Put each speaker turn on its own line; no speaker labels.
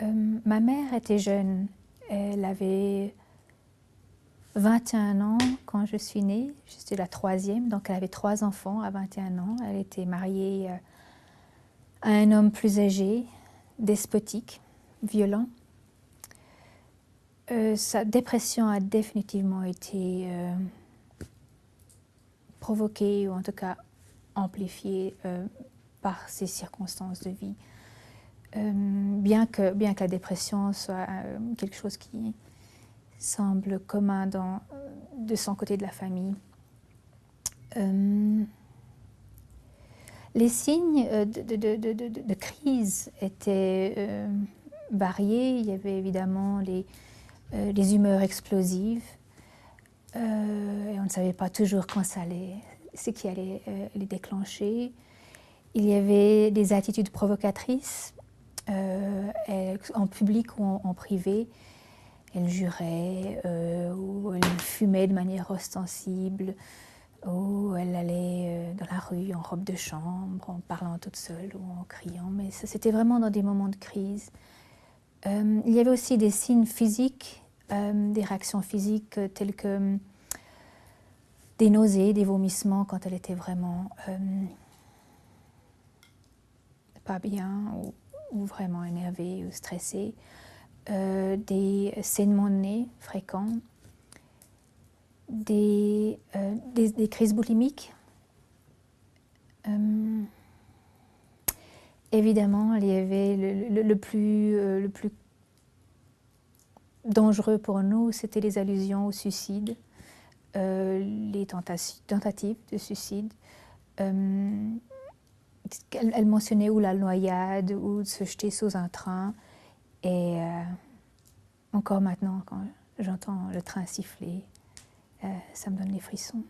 Ma mère était jeune. Elle avait 21 ans quand je suis née. J'étais la troisième, donc elle avait 3 enfants à 21 ans. Elle était mariée à un homme plus âgé, despotique, violent. Sa dépression a définitivement été provoquée, ou en tout cas amplifiée par ses circonstances de vie. Bien que la dépression soit quelque chose qui semble commun de son côté de la famille. Les signes de crise étaient variés. Il y avait évidemment les humeurs explosives. Et on ne savait pas toujours quand ce qui allait les déclencher. Il y avait des attitudes provocatrices, en public ou en privé. Elle jurait, ou elle fumait de manière ostensible, ou elle allait dans la rue en robe de chambre, en parlant toute seule ou en criant. Mais c'était vraiment dans des moments de crise. Il y avait aussi des signes physiques, des réactions physiques telles que des nausées, des vomissements quand elle était vraiment pas bien ou vraiment énervée ou stressée. Des saignements de nez fréquents, des crises boulimiques. Évidemment, il y avait le plus dangereux pour nous, c'était les allusions au suicide, les tentatives de suicide. Elle mentionnait ou la noyade ou de se jeter sous un train. Et encore maintenant, quand j'entends le train siffler, ça me donne des frissons.